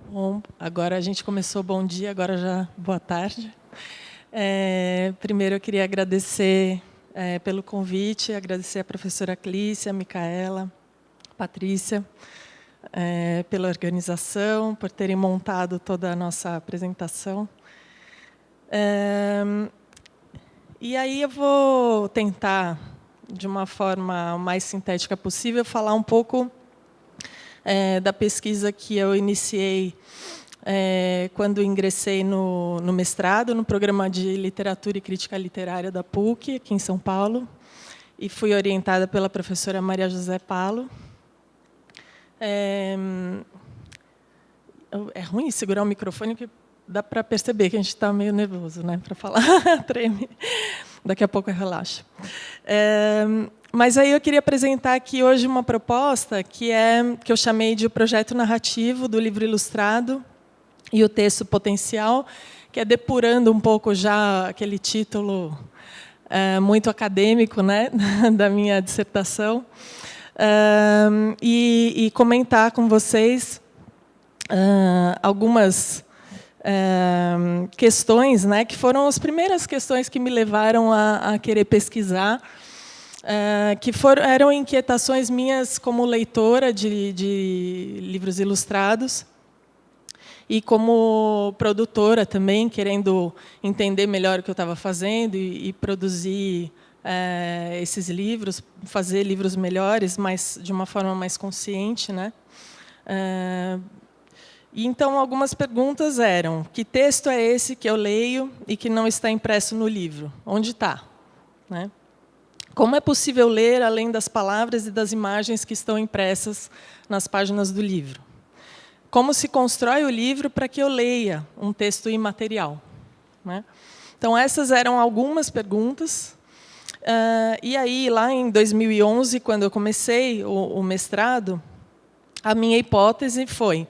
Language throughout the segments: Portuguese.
Bom, agora a gente começou bom dia, agora já boa tarde. Primeiro eu queria agradecer pelo convite, agradecer a professora Clícia, a Micaela, a Patrícia, pela organização, por terem montado toda a nossa apresentação. E aí eu vou tentar, de uma forma mais sintética possível, falar um pouco da pesquisa que eu iniciei quando ingressei no mestrado, no programa de Literatura e Crítica Literária da PUC, aqui em São Paulo, e fui orientada pela professora Maria José Palo. É ruim segurar o microfone, porque dá para perceber que a gente está meio nervoso, né, para falar, treme. Daqui a pouco eu relaxo. Mas aí eu queria apresentar aqui hoje uma proposta que eu chamei de projeto narrativo do livro ilustrado e o texto potencial, que é depurando um pouco já aquele título muito acadêmico, né, da minha dissertação, e comentar com vocês algumas questões, né, que foram as primeiras questões que me levaram a querer pesquisar, que eram inquietações minhas como leitora de livros ilustrados e como produtora também, querendo entender melhor o que eu estava fazendo e produzir esses livros, fazer livros melhores, mas de uma forma mais consciente, né? E então algumas perguntas eram: que texto é esse que eu leio e que não está impresso no livro? Onde está? Né? Como é possível ler além das palavras e das imagens que estão impressas nas páginas do livro? Como se constrói o livro para que eu leia um texto imaterial? Né? Então, essas eram algumas perguntas. E aí, lá em 2011, quando eu comecei o mestrado, a minha hipótese foi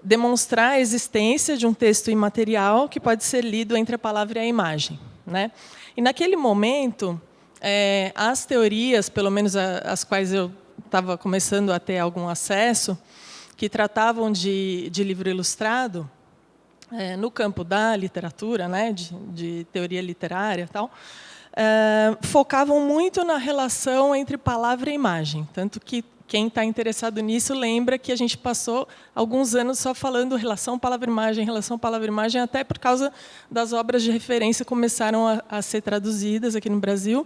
demonstrar a existência de um texto imaterial que pode ser lido entre a palavra e a imagem. Né? E, naquele momento, as teorias, pelo menos as quais eu estava começando a ter algum acesso, que tratavam de livro ilustrado, no campo da literatura, né, de teoria literária e tal, focavam muito na relação entre palavra e imagem. Tanto que quem está interessado nisso lembra que a gente passou alguns anos só falando relação palavra-imagem, até por causa das obras de referência que começaram a ser traduzidas aqui no Brasil.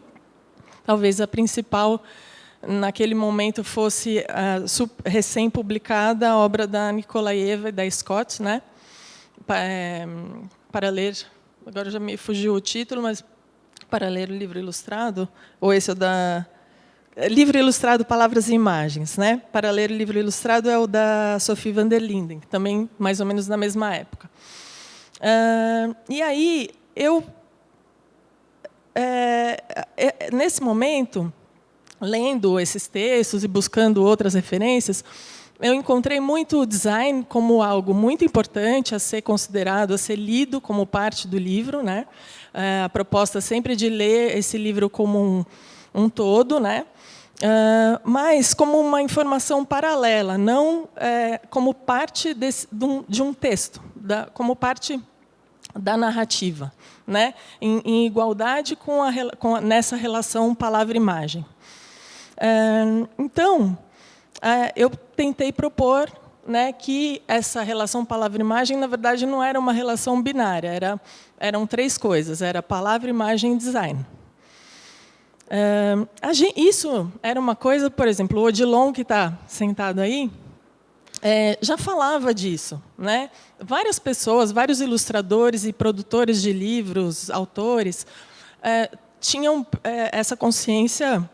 Talvez a principal naquele momento fosse recém-publicada a obra da Nikolaeva e da Scott, né? Para ler, agora já me fugiu o título, mas para ler o livro ilustrado, ou esse é o da livro ilustrado Palavras e Imagens, né? Para ler o livro ilustrado é o da Sophie van der Linden, também mais ou menos na mesma época. E aí eu nesse momento, lendo esses textos e buscando outras referências, eu encontrei muito o design como algo muito importante a ser considerado, a ser lido como parte do livro, né? A proposta sempre de ler esse livro como um todo, né? Mas como uma informação paralela, não como parte de um texto, como parte da narrativa, né? Em igualdade nessa relação palavra-imagem. Então, eu tentei propor, né, que essa relação palavra-imagem, na verdade, não era uma relação binária, eram três coisas: era palavra, imagem e design. Isso era uma coisa, por exemplo, o Odilon, que está sentado aí, já falava disso. Né? Várias pessoas, vários ilustradores e produtores de livros, autores, tinham essa consciência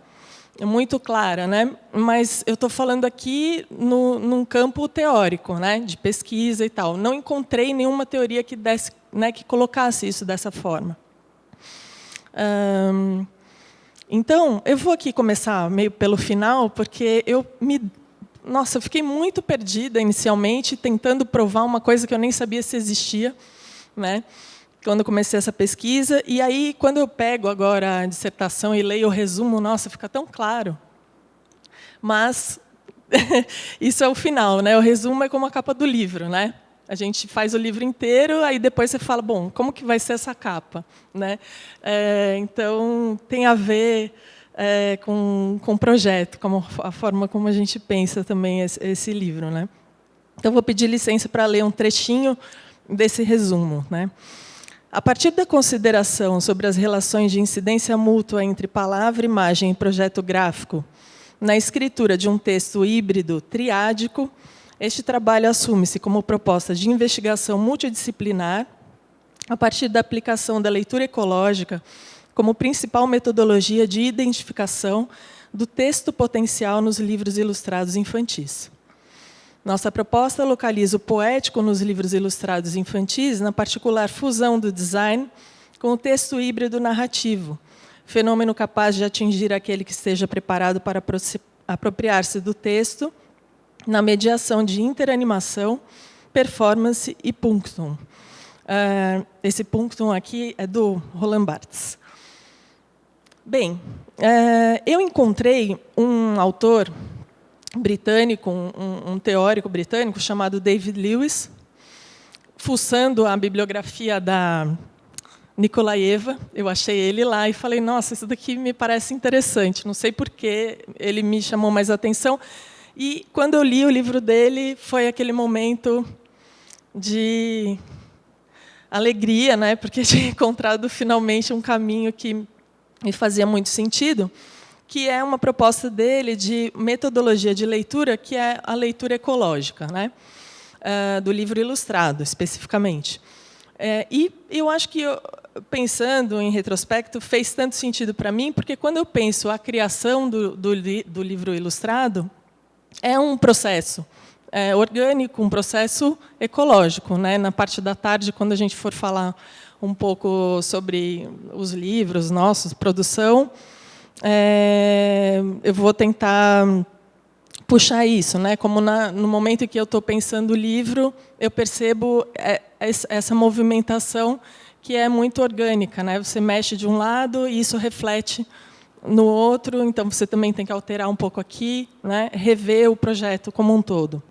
muito clara, né? Mas eu estou falando aqui num campo teórico, né? De pesquisa e tal. Não encontrei nenhuma teoria que desse, né, que colocasse isso dessa forma. Então, eu vou aqui começar meio pelo final, porque eu fiquei muito perdida inicialmente, tentando provar uma coisa que eu nem sabia se existia, né? Quando eu comecei essa pesquisa. E aí, quando eu pego agora a dissertação e leio o resumo, nossa, fica tão claro. Mas isso é o final, né? O resumo é como a capa do livro, né? A gente faz o livro inteiro, aí depois você fala, bom, como que vai ser essa capa, né? Então, tem a ver com o projeto, como a forma como a gente pensa também esse livro, né? Então, vou pedir licença para ler um trechinho desse resumo, né? A partir da consideração sobre as relações de incidência mútua entre palavra, imagem e projeto gráfico, na escritura de um texto híbrido triádico, este trabalho assume-se como proposta de investigação multidisciplinar, a partir da aplicação da leitura ecológica como principal metodologia de identificação do texto potencial nos livros ilustrados infantis. Nossa proposta localiza o poético nos livros ilustrados infantis, na particular fusão do design com o texto híbrido narrativo, fenômeno capaz de atingir aquele que esteja preparado para apropriar-se do texto na mediação de interanimação, performance e punctum. Esse punctum aqui é do Roland Barthes. Bem, eu encontrei um autor britânico, um teórico britânico chamado David Lewis, fuçando a bibliografia da Nikolaeva. Eu achei ele lá e falei, nossa, isso daqui me parece interessante. Não sei por que ele me chamou mais atenção. E, quando eu li o livro dele, foi aquele momento de alegria, né? Porque tinha encontrado, finalmente, um caminho que me fazia muito sentido, que é uma proposta dele de metodologia de leitura, que é a leitura ecológica, né? Do livro ilustrado, especificamente. E eu acho que, pensando em retrospecto, fez tanto sentido para mim, porque, quando eu penso a criação do livro ilustrado, é um processo orgânico, um processo ecológico, né? Na parte da tarde, quando a gente for falar um pouco sobre os livros nossos, produção, eu vou tentar puxar isso, né? Como no momento em que eu estou pensando o livro, eu percebo essa movimentação que é muito orgânica, né? Você mexe de um lado e isso reflete no outro, então você também tem que alterar um pouco aqui, né? Rever o projeto como um todo.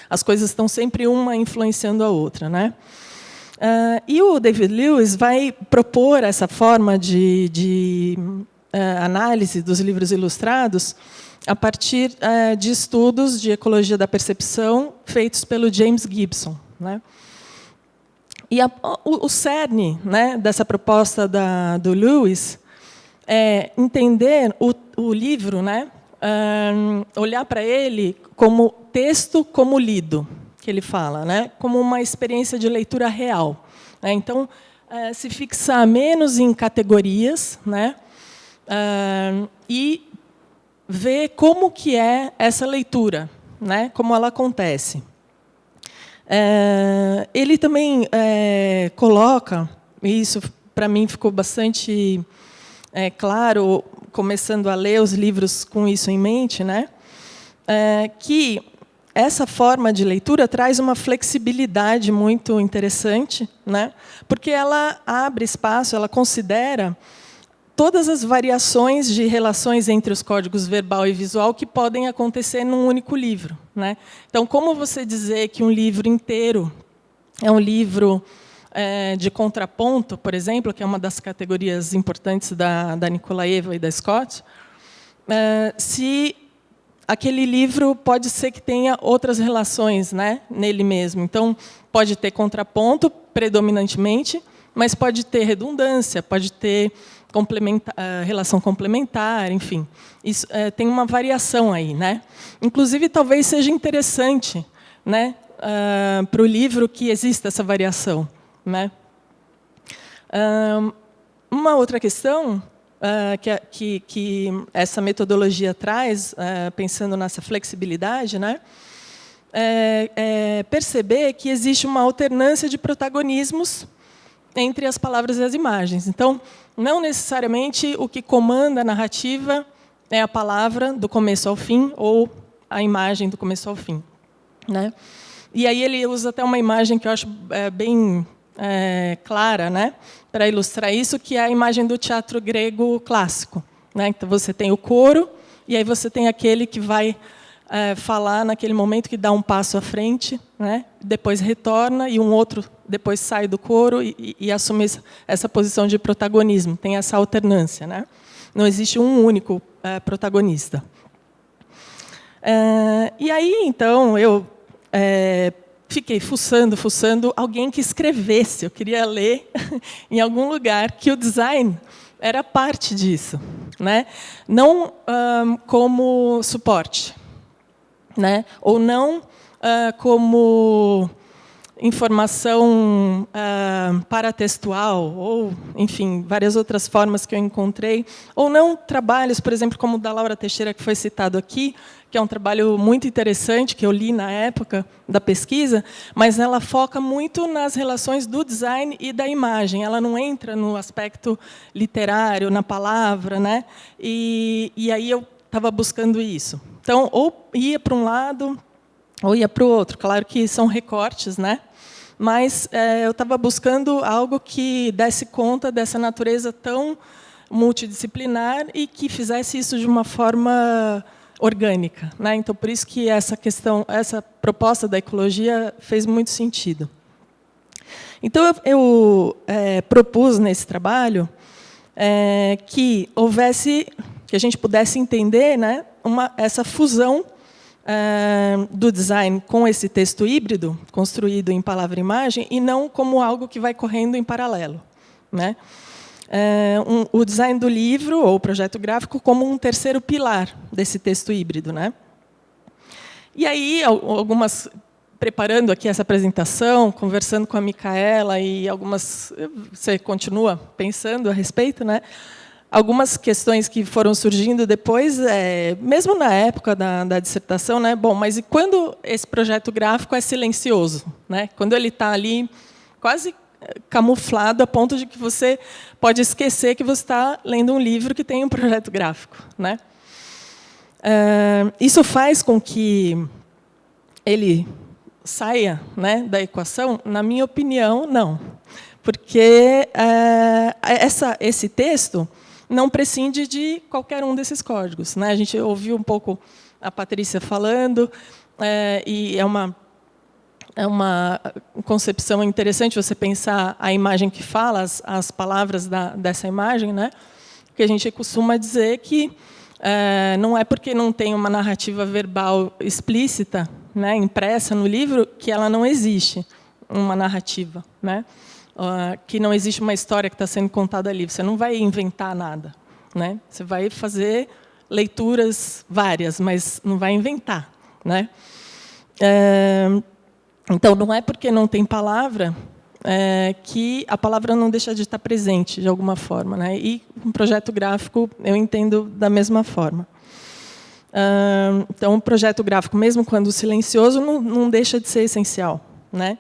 As coisas estão sempre uma influenciando a outra, né? E o David Lewis vai propor essa forma de análise dos livros ilustrados a partir de estudos de ecologia da percepção feitos pelo James Gibson, né? E o cerne, né, dessa proposta do Lewis é entender o livro, né, olhar para ele como texto como lido, que ele fala, né, como uma experiência de leitura real, né? Então, se fixar menos em categorias, né, e ver como que é essa leitura, né, como ela acontece. Ele também coloca, e isso para mim ficou bastante claro, começando a ler os livros com isso em mente, né, que essa forma de leitura traz uma flexibilidade muito interessante, né, porque ela abre espaço, ela considera todas as variações de relações entre os códigos verbal e visual que podem acontecer num único livro, né? Então, como você dizer que um livro inteiro é um livro de contraponto, por exemplo, que é uma das categorias importantes da Nikolaeva e da Scott, se aquele livro pode ser que tenha outras relações, né, nele mesmo. Então, pode ter contraponto, predominantemente, mas pode ter redundância, pode ter relação complementar, enfim. Isso, tem uma variação aí, né? Inclusive, talvez seja interessante, né, para o livro que exista essa variação, né? Uma outra questão que essa metodologia traz, pensando nessa flexibilidade, né, é perceber que existe uma alternância de protagonismos entre as palavras e as imagens. Então, não necessariamente o que comanda a narrativa é a palavra do começo ao fim ou a imagem do começo ao fim, né? E aí ele usa até uma imagem que eu acho bem clara, né, para ilustrar isso, que é a imagem do teatro grego clássico, né? Então, você tem o coro, e aí você tem aquele que vai falar naquele momento que dá um passo à frente, né? Depois retorna e um outro depois sai do coro e assume essa posição de protagonismo. Tem essa alternância, né? Não existe um único protagonista. E aí, então, eu fiquei fuçando alguém que escrevesse. Eu queria ler em algum lugar que o design era parte disso, né? Não como suporte, né? Ou não como informação paratextual, ou, enfim, várias outras formas que eu encontrei, ou não trabalhos, por exemplo, como o da Laura Teixeira, que foi citado aqui, que é um trabalho muito interessante, que eu li na época da pesquisa, mas ela foca muito nas relações do design e da imagem. Ela não entra no aspecto literário, na palavra, né? E aí eu estava buscando isso. Então, ou ia para um lado, ou ia para o outro. Claro que são recortes, né? Mas eu estava buscando algo que desse conta dessa natureza tão multidisciplinar e que fizesse isso de uma forma orgânica, né? Então, por isso que essa proposta da ecologia fez muito sentido. Então, eu propus nesse trabalho que houvesse, que a gente pudesse entender, né, essa fusão do design com esse texto híbrido, construído em palavra e imagem, e não como algo que vai correndo em paralelo, né? O design do livro, ou o projeto gráfico, como um terceiro pilar desse texto híbrido, né? E aí, preparando aqui essa apresentação, conversando com a Micaela, e você continua pensando a respeito, né? Algumas questões que foram surgindo depois, mesmo na época da dissertação, né? Bom, mas e quando esse projeto gráfico é silencioso, né? Quando ele está ali quase camuflado a ponto de que você pode esquecer que você está lendo um livro que tem um projeto gráfico, né? Isso faz com que ele saia, né, da equação? Na minha opinião, não. Porque esse texto não prescinde de qualquer um desses códigos, né? A gente ouviu um pouco a Patrícia falando, e é uma concepção interessante você pensar a imagem que fala, as palavras dessa imagem, né? Porque a gente costuma dizer que não é porque não tem uma narrativa verbal explícita, né, impressa no livro, que ela não existe, uma narrativa, né? Que não existe uma história que está sendo contada ali. Você não vai inventar nada, né? Você vai fazer leituras várias, mas não vai inventar, né? Então, não é porque não tem palavra que a palavra não deixa de estar presente, de alguma forma, né? E um projeto gráfico, eu entendo da mesma forma. Então, o projeto gráfico, mesmo quando silencioso, não deixa de ser essencial, né?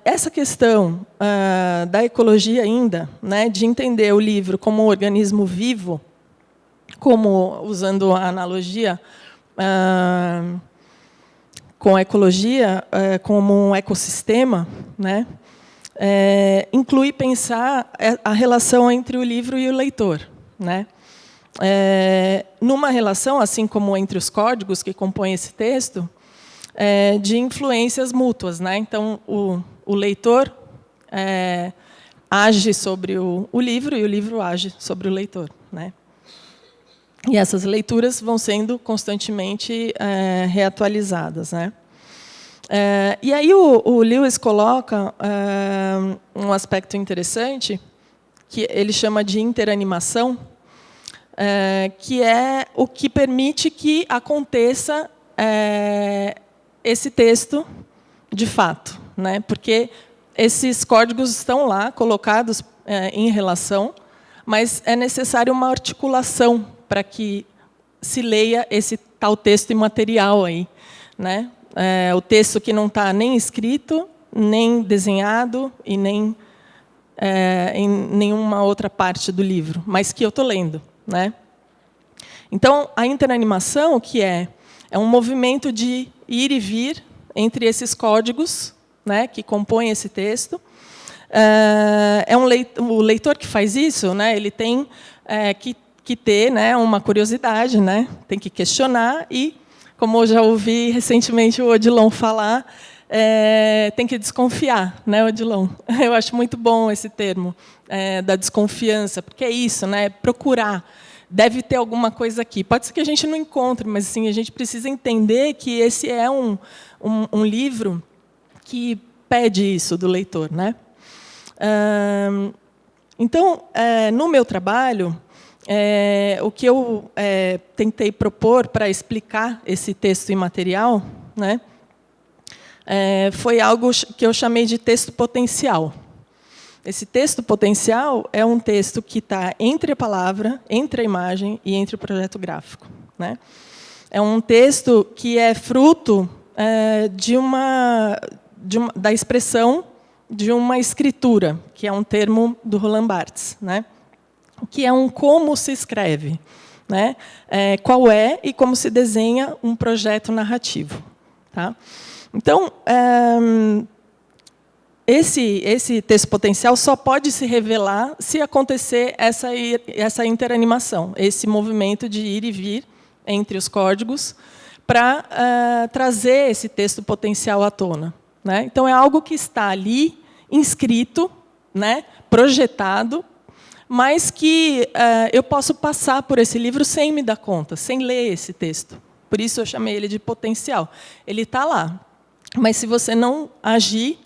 Essa questão da ecologia ainda, né, de entender o livro como um organismo vivo, como, usando a analogia com a ecologia, como um ecossistema, né, inclui pensar a relação entre o livro e o leitor, né? Numa relação, assim como entre os códigos que compõem esse texto, de influências mútuas, né? Então, o leitor age sobre o livro e o livro age sobre o leitor, né? E essas leituras vão sendo constantemente reatualizadas, né? E aí o Lewis coloca um aspecto interessante que ele chama de interanimação, que é o que permite que aconteça esse texto de fato, né? Porque esses códigos estão lá colocados em relação, mas é necessário uma articulação para que se leia esse tal texto imaterial aí, né? O texto que não está nem escrito, nem desenhado e nem em nenhuma outra parte do livro, mas que eu estou lendo, né? Então, a interanimação, que é um movimento de ir e vir entre esses códigos, né, que compõem esse texto. O leitor que faz isso, né, ele tem que que ter, né, uma curiosidade, né? Tem que questionar e, como eu já ouvi recentemente o Odilon falar, tem que desconfiar, né, Odilon? Eu acho muito bom esse termo, da desconfiança, porque é isso, né? Procurar. Deve ter alguma coisa aqui. Pode ser que a gente não encontre, mas assim, a gente precisa entender que esse é um livro que pede isso do leitor, né? Então, no meu trabalho, o que eu tentei propor para explicar esse texto imaterial, né, foi algo que eu chamei de texto potencial. Esse texto potencial é um texto que está entre a palavra, entre a imagem e entre o projeto gráfico, né? É um texto que é fruto da expressão de uma escritura, que é um termo do Roland Barthes, né? Que é um como se escreve, né? Qual é e como se desenha um projeto narrativo. Tá? Então, esse texto potencial só pode se revelar se acontecer essa interanimação, esse movimento de ir e vir entre os códigos, para trazer esse texto potencial à tona, né? Então, é algo que está ali, inscrito, né, projetado, mas que eu posso passar por esse livro sem me dar conta, sem ler esse texto. Por isso eu chamei ele de potencial. Ele está lá, mas se você não agir,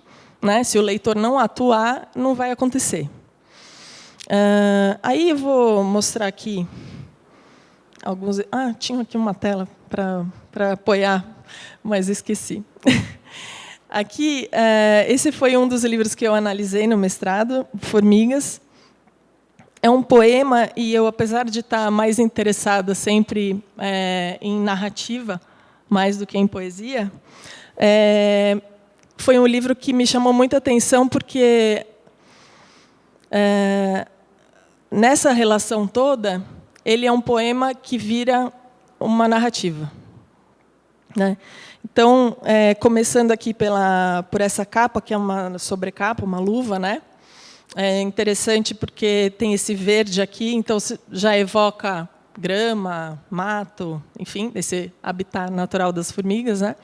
né, se o leitor não atuar, não vai acontecer. Aí eu vou mostrar aqui alguns... tinha aqui uma tela para apoiar, mas esqueci. Aqui, esse foi um dos livros que eu analisei no mestrado, Formigas. É um poema, e eu, apesar de estar mais interessada sempre em narrativa, mais do que em poesia, foi um livro que me chamou muita atenção, porque nessa relação toda, ele é um poema que vira uma narrativa, né? Então, começando aqui por essa capa, que é uma sobrecapa, uma luva, né? É interessante porque tem esse verde aqui, então já evoca grama, mato, enfim, esse habitat natural das formigas, né?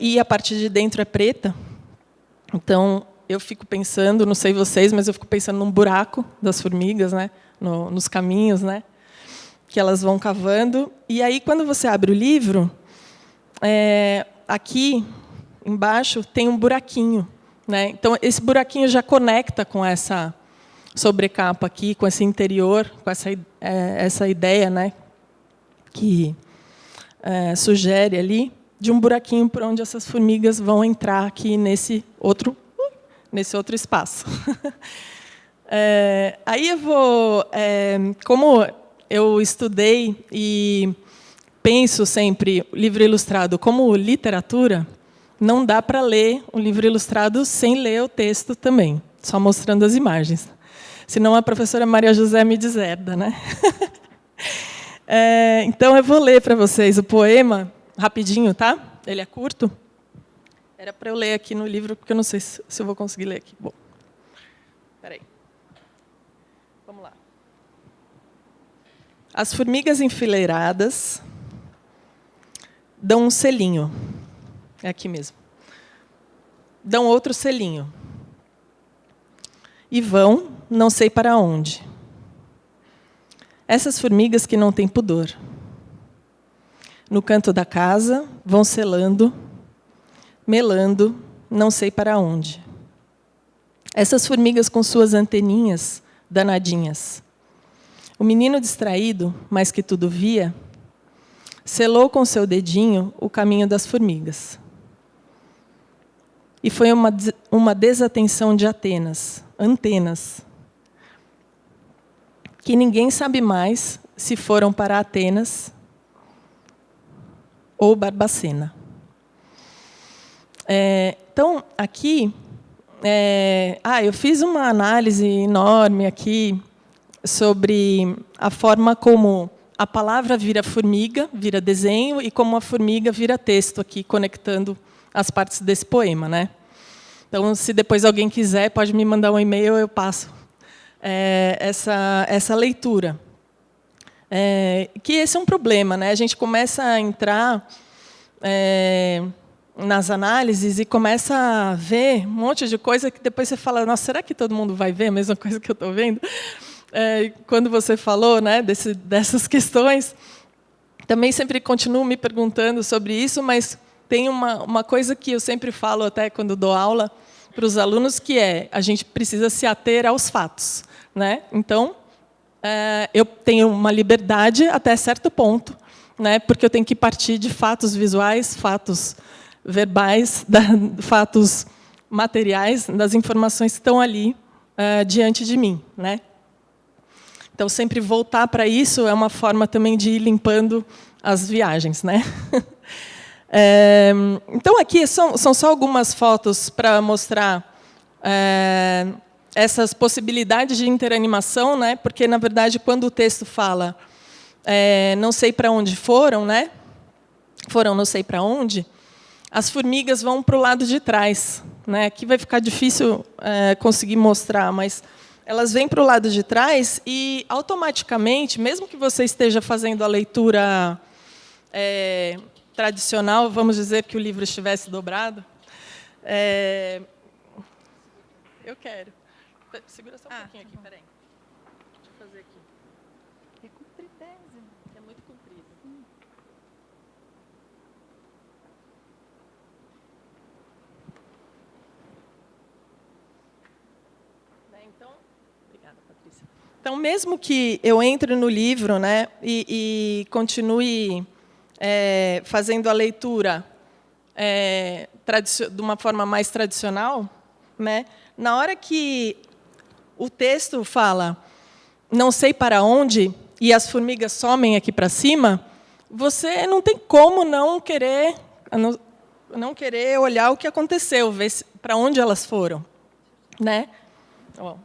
E a parte de dentro é preta. Então, eu fico pensando, não sei vocês, mas eu fico pensando num buraco das formigas, né? Nos caminhos, né? Que elas vão cavando. E aí, quando você abre o livro, aqui embaixo tem um buraquinho, né? Então, esse buraquinho já conecta com essa sobrecapa aqui, com esse interior, com essa ideia, né? Que sugere ali, de um buraquinho por onde essas formigas vão entrar aqui nesse outro espaço. Aí eu vou... como eu estudei e penso sempre livro ilustrado como literatura, não dá para ler um livro ilustrado sem ler o texto também, só mostrando as imagens. Senão a professora Maria José me deserda, né? Então, eu vou ler para vocês o poema, rapidinho, tá? Ele é curto. Era para eu ler aqui no livro, porque eu não sei se eu vou conseguir ler aqui. Bom, espera aí. Vamos lá. As formigas enfileiradas dão um selinho. É aqui mesmo. Dão outro selinho. E vão, não sei para onde. Essas formigas que não têm pudor. No canto da casa, vão selando, melando, não sei para onde. Essas formigas com suas anteninhas danadinhas. O menino distraído, mas que tudo via, selou com seu dedinho o caminho das formigas. E foi uma desatenção de antenas, que ninguém sabe mais se foram para Atenas ou Barbacena. Então, aqui, eu fiz uma análise enorme aqui sobre a forma como a palavra vira formiga, vira desenho, e como a formiga vira texto, aqui conectando as partes desse poema, né? Então, se depois alguém quiser, pode me mandar um e-mail, eu passo essa leitura. que esse é um problema, né? A gente começa a entrar nas análises e começa a ver um monte de coisa que depois você fala, nossa, será que todo mundo vai ver a mesma coisa que eu estou vendo? Quando você falou, né, dessas questões, também sempre continuo me perguntando sobre isso, mas tem uma coisa que eu sempre falo, até quando dou aula para os alunos, que a gente precisa se ater aos fatos, né? Então, eu tenho uma liberdade até certo ponto, né, porque eu tenho que partir de fatos visuais, fatos verbais, fatos materiais, das informações que estão ali diante de mim, né? Então, sempre voltar para isso é uma forma também de ir limpando as viagens, né? Então, aqui são só algumas fotos para mostrar essas possibilidades de interanimação, né? Porque, na verdade, quando o texto fala não sei para onde foram, né? Foram não sei para onde, as formigas vão para o lado de trás, né? Aqui vai ficar difícil conseguir mostrar, mas elas vêm para o lado de trás e, automaticamente, mesmo que você esteja fazendo a leitura tradicional, vamos dizer que o livro estivesse dobrado, eu quero. Segura só um pouquinho aqui, peraí. Deixa eu fazer aqui. É compridésimo. É muito comprido. Então, obrigada, Patrícia. Então, mesmo que eu entre no livro, né, e continue fazendo a leitura de uma forma mais tradicional, né, na hora que o texto fala não sei para onde e as formigas somem aqui para cima, você não tem como não querer olhar o que aconteceu, ver para onde elas foram, né? Ó,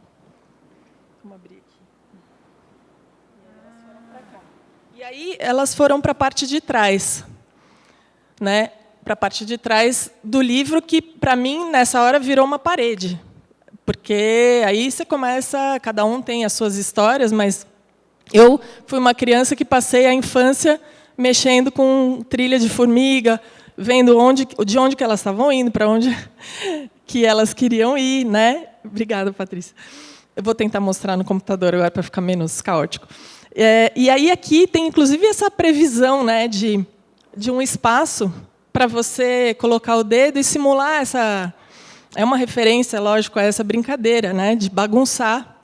vamos abrir aqui. E aí elas foram para a parte de trás, né? Para a parte de trás do livro, que para mim nessa hora virou uma parede, porque aí você começa, cada um tem as suas histórias, mas eu fui uma criança que passei a infância mexendo com trilha de formiga, vendo de onde que elas estavam indo, para onde que elas queriam ir, né? Obrigada, Patrícia. Eu vou tentar mostrar no computador agora para ficar menos caótico. E aí aqui tem, inclusive, essa previsão, né, de um espaço para você colocar o dedo e simular essa... É uma referência, lógico, a essa brincadeira, né, de bagunçar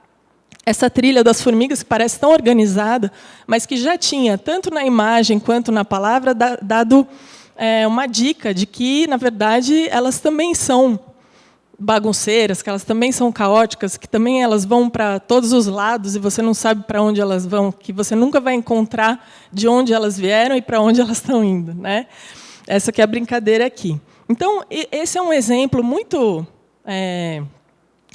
essa trilha das formigas, que parece tão organizada, mas que já tinha, tanto na imagem quanto na palavra, dado uma dica de que, na verdade, elas também são bagunceiras, que elas também são caóticas, que também elas vão para todos os lados e você não sabe para onde elas vão, que você nunca vai encontrar de onde elas vieram e para onde elas estão indo, né? Essa que é a brincadeira aqui. Então, esse é um exemplo muito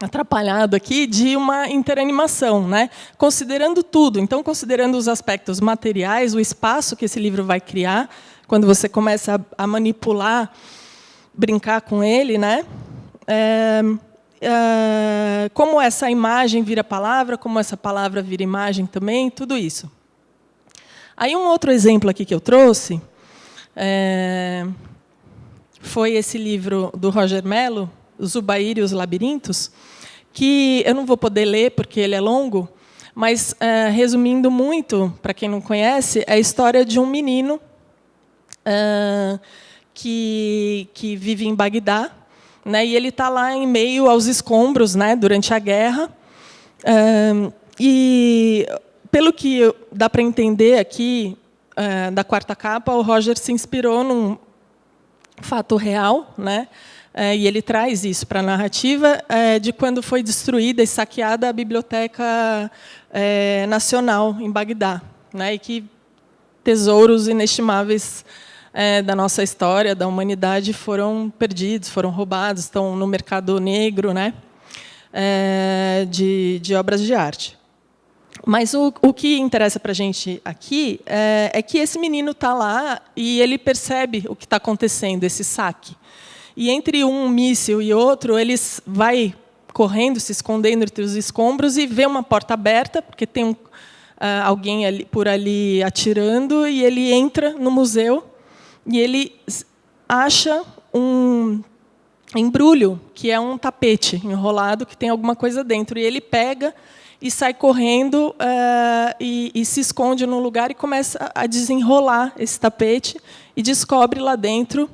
atrapalhado aqui de uma interanimação, né? Considerando tudo. Então, considerando os aspectos materiais, o espaço que esse livro vai criar, quando você começa a manipular, brincar com ele, né? Como essa imagem vira palavra, como essa palavra vira imagem também, tudo isso. Aí um outro exemplo aqui que eu trouxe foi esse livro do Roger Mello, Zubair e os Labirintos, que eu não vou poder ler porque ele é longo, mas, resumindo muito, para quem não conhece, é a história de um menino que vive em Bagdá, né, e ele está lá em meio aos escombros, né, durante a guerra. E, pelo que dá para entender aqui, da quarta capa, o Roger se inspirou num fato real, né, e ele traz isso para a narrativa de quando foi destruída e saqueada a Biblioteca Nacional em Bagdá, né, e que tesouros inestimáveis da nossa história, da humanidade, foram perdidos, foram roubados, estão no mercado negro, né, de obras de arte. Mas o que interessa para a gente aqui é que esse menino está lá e ele percebe o que está acontecendo, esse saque. E entre um míssil e outro, ele vai correndo, se escondendo entre os escombros e vê uma porta aberta, porque tem alguém por ali atirando, e ele entra no museu e ele acha um embrulho, que é um tapete enrolado, que tem alguma coisa dentro. E ele pega e sai correndo e se esconde num lugar e começa a desenrolar esse tapete e descobre lá dentro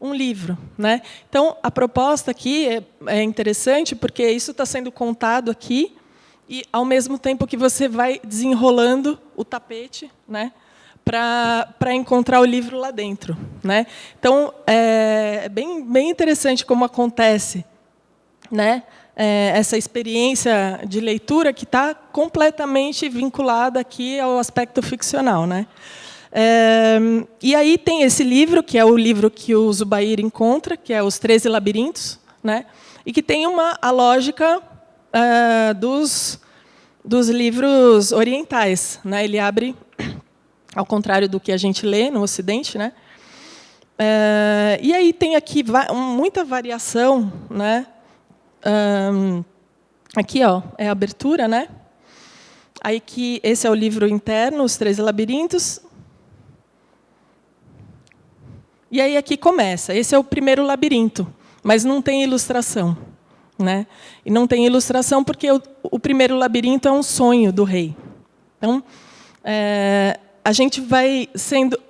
um livro, né? Então, a proposta aqui é interessante, porque isso está sendo contado aqui, e, ao mesmo tempo que você vai desenrolando o tapete, né, para encontrar o livro lá dentro, né? Então, é bem interessante como acontece, né, essa experiência de leitura que está completamente vinculada aqui ao aspecto ficcional, né? E aí tem esse livro, que é o livro que o Zubair encontra, que é Os 13 Labirintos, né? E que tem a lógica dos livros orientais, né? Ele abre, ao contrário do que a gente lê no Ocidente, né? E aí tem aqui muita variação, né? Aqui, ó, é a abertura, né? Aí que esse é o livro interno, Os 13 Labirintos. E aí aqui começa. Esse é o primeiro labirinto, mas não tem ilustração, né? E não tem ilustração porque o primeiro labirinto é um sonho do rei. Então, a gente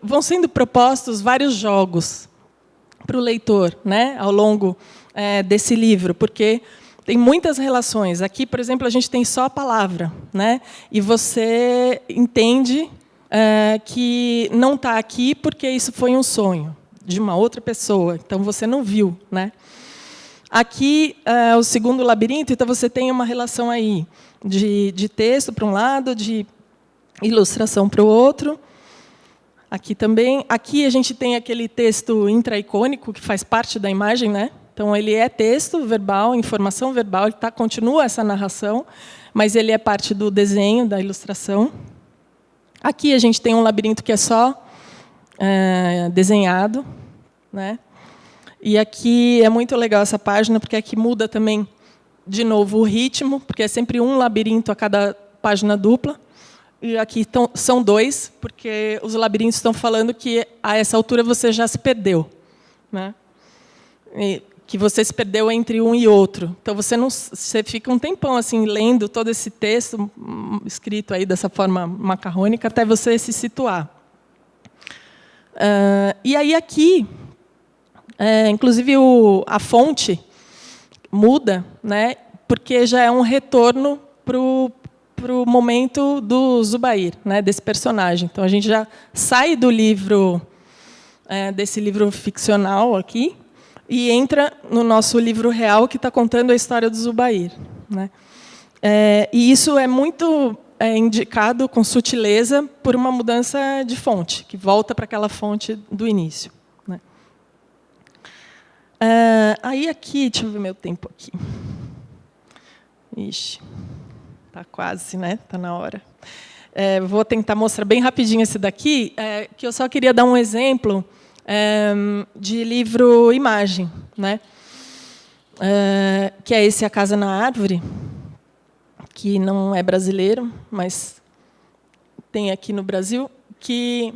vão sendo propostos vários jogos para o leitor, né, ao longo desse livro, porque tem muitas relações. Aqui, por exemplo, a gente tem só a palavra, né? E você entende que não está aqui porque isso foi um sonho de uma outra pessoa, então você não viu, né? Aqui, o segundo labirinto, então você tem uma relação aí de texto para um lado, de ilustração para o outro. Aqui também. Aqui a gente tem aquele texto intraicônico que faz parte da imagem, né? Então ele é texto verbal, informação verbal, ele continua essa narração, mas ele é parte do desenho, da ilustração. Aqui a gente tem um labirinto que é só desenhado, né? E aqui é muito legal essa página, porque aqui muda também, de novo, o ritmo, porque é sempre um labirinto a cada página dupla. E aqui são 2, porque os labirintos estão falando que, a essa altura, você já se perdeu, né? Que você se perdeu entre um e outro. Então, você fica um tempão assim, lendo todo esse texto, escrito aí dessa forma macarrônica, até você se situar. E aí, aqui, inclusive, a fonte muda, né, porque já é um retorno para o momento do Zubair, né, desse personagem. Então, a gente já sai do livro, desse livro ficcional aqui, e entra no nosso livro real, que está contando a história do Zubair, né? E isso é muito indicado com sutileza por uma mudança de fonte, que volta para aquela fonte do início, né? Aí aqui, deixa eu ver meu tempo aqui. Ixi, está quase, né? Está na hora. Vou tentar mostrar bem rapidinho esse daqui, que eu só queria dar um exemplo de livro-imagem, né? Que é esse A Casa na Árvore, que não é brasileiro, mas tem aqui no Brasil, que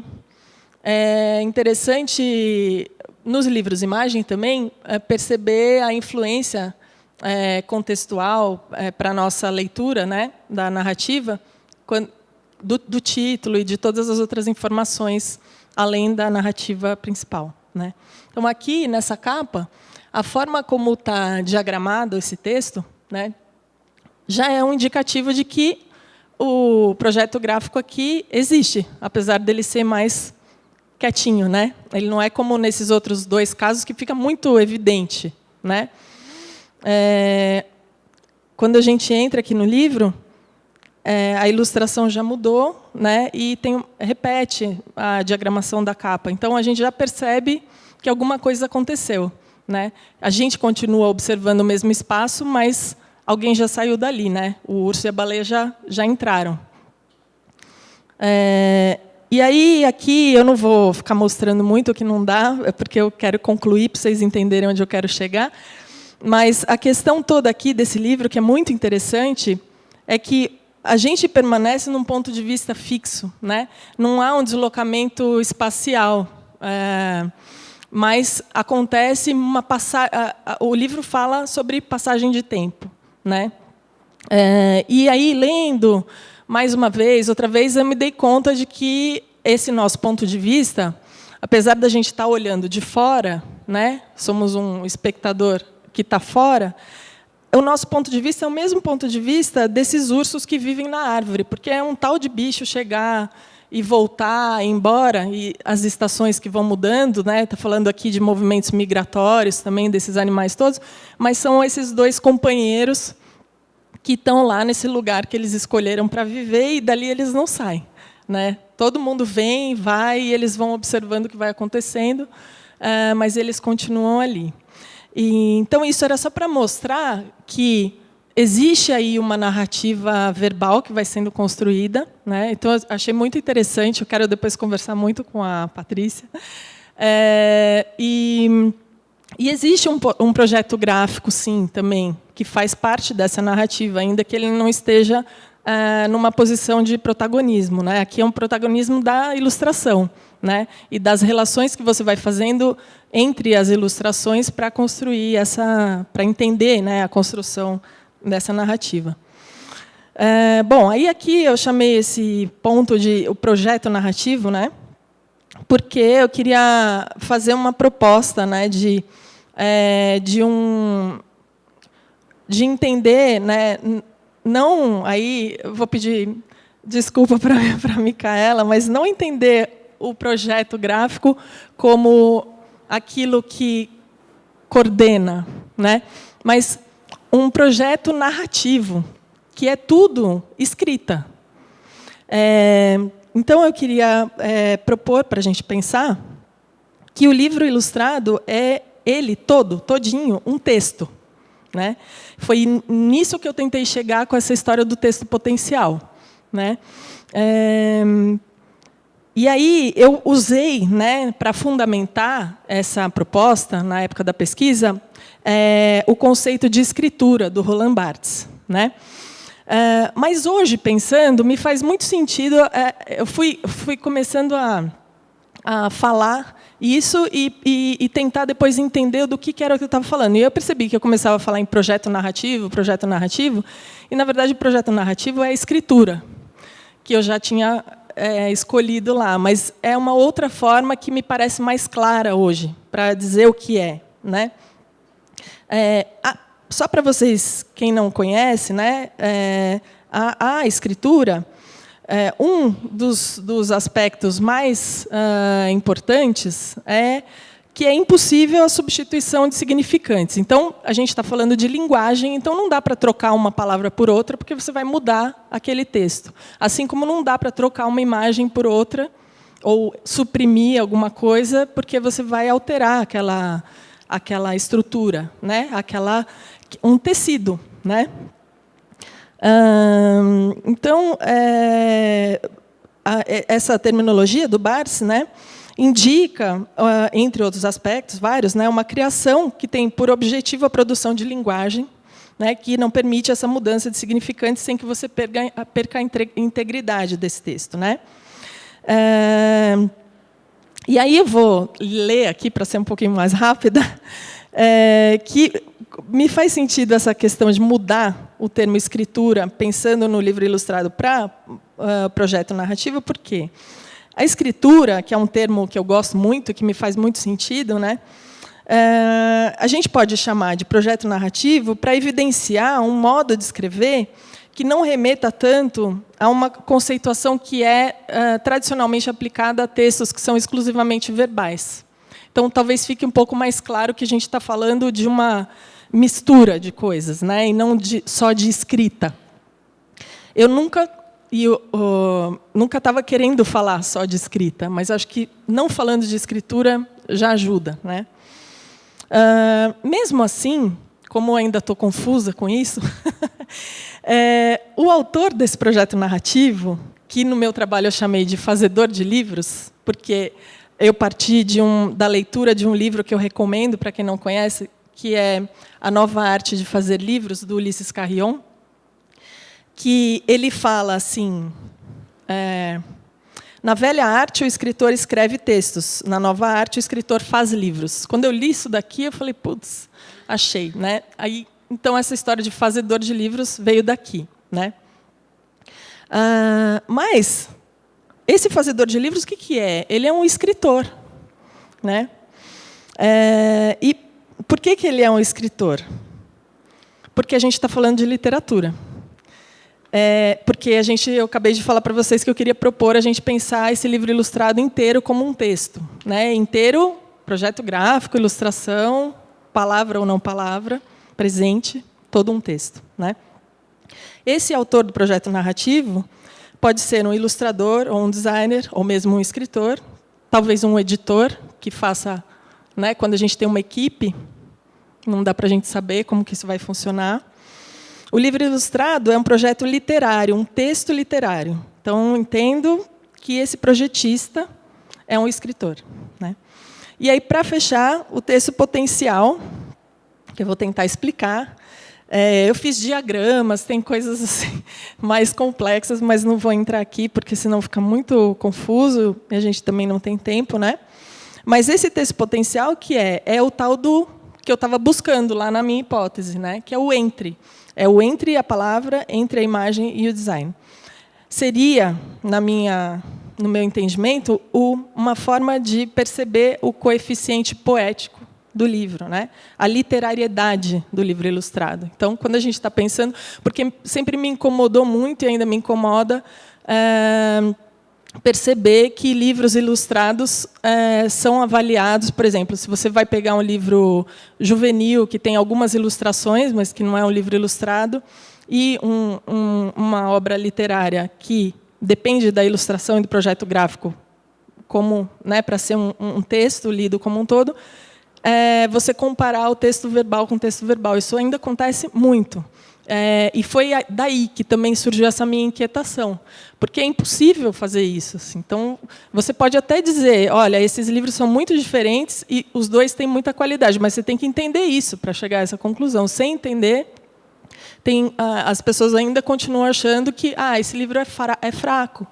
é interessante, nos livros-imagem também, perceber a influência contextual para a nossa leitura, né, da narrativa, do título e de todas as outras informações além da narrativa principal, né? Então, aqui, nessa capa, a forma como está diagramado esse texto, né, já é um indicativo de que o projeto gráfico aqui existe, apesar dele ser mais quietinho, né? Ele não é como nesses outros 2 casos, que fica muito evidente, né? Quando a gente entra aqui no livro, a ilustração já mudou, né? E repete a diagramação da capa. Então, a gente já percebe que alguma coisa aconteceu, né? A gente continua observando o mesmo espaço, mas alguém já saiu dali, né? O urso e a baleia já entraram. E aí, aqui, eu não vou ficar mostrando muito, que não dá, porque eu quero concluir para vocês entenderem onde eu quero chegar. Mas a questão toda aqui desse livro, que é muito interessante, é que a gente permanece num ponto de vista fixo, né? Não há um deslocamento espacial, mas acontece uma passagem. O livro fala sobre passagem de tempo, né? E aí, lendo mais uma vez, outra vez, eu me dei conta de que esse nosso ponto de vista, apesar da gente estar olhando de fora, né? Somos um espectador que está fora, o nosso ponto de vista é o mesmo ponto de vista desses ursos que vivem na árvore, porque é um tal de bicho chegar e voltar, ir embora, e as estações que vão mudando, né? Está falando aqui de movimentos migratórios também desses animais todos, mas são esses dois companheiros que estão lá nesse lugar que eles escolheram para viver e dali eles não saem, né? Todo mundo vem, vai e eles vão observando o que vai acontecendo, mas eles continuam ali. E, então isso era só para mostrar que existe aí uma narrativa verbal que vai sendo construída, né? Então eu achei muito interessante. Eu quero depois conversar muito com a Patrícia. E existe um projeto gráfico, sim, também, que faz parte dessa narrativa, ainda que ele não esteja numa posição de protagonismo, né? Aqui é um protagonismo da ilustração, né? E das relações que você vai fazendo entre as ilustrações para construir para entender, né, a construção dessa narrativa. Bom, aí aqui eu chamei esse ponto de o projeto narrativo, né? Porque eu queria fazer uma proposta, né, de entender, né, não, aí eu vou pedir desculpa para a Micaela, mas não entender o projeto gráfico como aquilo que coordena, né, mas um projeto narrativo, que é tudo escrita. Então, eu queria propor para a gente pensar que o livro ilustrado é ele todinho, um texto, né? Foi nisso que eu tentei chegar com essa história do texto potencial, né? E aí eu usei, né, para fundamentar essa proposta na época da pesquisa, o conceito de escritura do Roland Barthes, né? Mas hoje, pensando, me faz muito sentido. Eu fui começando a falar isso e tentar depois entender do que era o que eu estava falando. E eu percebi que eu começava a falar em projeto narrativo, e, na verdade, o projeto narrativo é a escritura, que eu já tinha escolhido lá. Mas é uma outra forma que me parece mais clara hoje, para dizer o que é, né? Só para vocês, quem não conhece, né, a escritura, um dos aspectos mais importantes é que é impossível a substituição de significantes. Então, a gente está falando de linguagem, então não dá para trocar uma palavra por outra, porque você vai mudar aquele texto. Assim como não dá para trocar uma imagem por outra, ou suprimir alguma coisa, porque você vai alterar aquela estrutura, né? Um tecido, né? Então, essa terminologia do Barthes, né, indica, entre outros aspectos, vários, né, uma criação que tem por objetivo a produção de linguagem, né, que não permite essa mudança de significantes sem que você perca a integridade desse texto, né? E aí eu vou ler aqui, para ser um pouquinho mais rápida, que me faz sentido essa questão de mudar o termo escritura, pensando no livro ilustrado para projeto narrativo, por quê? A escritura, que é um termo que eu gosto muito, que me faz muito sentido, né? A gente pode chamar de projeto narrativo para evidenciar um modo de escrever que não remeta tanto a uma conceituação que é tradicionalmente aplicada a textos que são exclusivamente verbais. Então, talvez fique um pouco mais claro que a gente está falando de uma mistura de coisas, né, e não só de escrita. Eu nunca estava querendo falar só de escrita, mas acho que não falando de escritura já ajuda, né? Mesmo assim, como eu ainda estou confusa com isso, o autor desse projeto narrativo, que no meu trabalho eu chamei de fazedor de livros, porque eu parti da leitura de um livro que eu recomendo para quem não conhece, que é A Nova Arte de Fazer Livros, do Ulisses Carrion. que ele fala assim, na velha arte, o escritor escreve textos. Na nova arte, o escritor faz livros. Quando eu li isso daqui, eu falei, putz, achei. Né? Aí, então, essa história de fazedor de livros veio daqui. Né? Mas, esse fazedor de livros, o que é? Ele é um escritor. Né? E por que ele é um escritor? Porque a gente está falando de literatura. Porque eu acabei de falar para vocês que eu queria propor a gente pensar esse livro ilustrado inteiro como um texto. Né? Inteiro, projeto gráfico, ilustração, palavra ou não palavra, presente, todo um texto. Né? Esse autor do projeto narrativo pode ser um ilustrador, ou um designer, ou mesmo um escritor, talvez um editor, que faça... Né, quando a gente tem uma equipe, não dá para a gente saber como que isso vai funcionar. O livro ilustrado é um projeto literário, um texto literário. Então, entendo que esse projetista é um escritor. Né? E aí, para fechar, o texto potencial, que eu vou tentar explicar. Eu fiz diagramas, tem coisas assim, mais complexas, mas não vou entrar aqui, porque senão fica muito confuso, e a gente também não tem tempo. Né? Mas esse texto potencial que é o tal do que eu estava buscando lá na minha hipótese, né? Que é o entre. É o entre a palavra, entre a imagem e o design. Seria, no meu entendimento, uma forma de perceber o coeficiente poético do livro, né? A literariedade do livro ilustrado. Então, quando a gente está pensando... Porque sempre me incomodou muito, e ainda me incomoda, perceber que livros ilustrados são avaliados, por exemplo, se você vai pegar um livro juvenil, que tem algumas ilustrações, mas que não é um livro ilustrado, e uma obra literária que depende da ilustração e do projeto gráfico, como, né, para ser um texto lido como um todo, você comparar o texto verbal com o texto verbal. Isso ainda acontece muito. E foi daí que também surgiu essa minha inquietação, porque é impossível fazer isso. Assim. Então, você pode até dizer, olha, esses livros são muito diferentes e os dois têm muita qualidade, mas você tem que entender isso para chegar a essa conclusão. Sem entender, as pessoas ainda continuam achando que esse livro é fraco.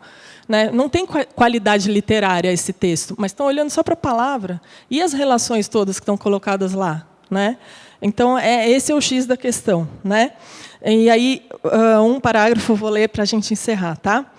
Né? Não tem qualidade literária esse texto, mas estão olhando só para a palavra e as relações todas que estão colocadas lá. Né? Então, esse é o X da questão. Né? E aí, um parágrafo eu vou ler para a gente encerrar. Tá?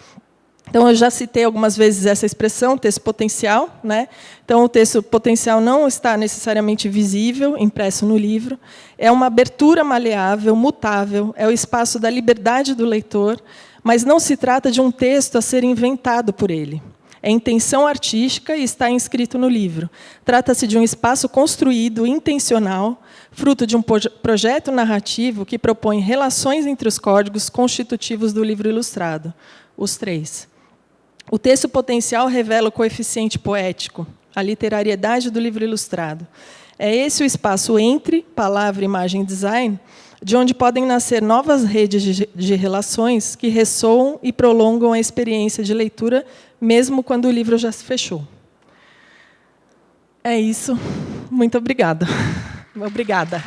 Então, eu já citei algumas vezes essa expressão, texto potencial. Né? Então, o texto potencial não está necessariamente visível, impresso no livro. É uma abertura maleável, mutável, é o espaço da liberdade do leitor, mas não se trata de um texto a ser inventado por ele. É intenção artística e está inscrito no livro. Trata-se de um espaço construído, intencional, fruto de um projeto narrativo que propõe relações entre os códigos constitutivos do livro ilustrado, os 3. O texto potencial revela o coeficiente poético, a literariedade do livro ilustrado. É esse o espaço entre palavra, imagem e design, de onde podem nascer novas redes de relações que ressoam e prolongam a experiência de leitura, mesmo quando o livro já se fechou. É isso. Muito obrigada. Obrigada.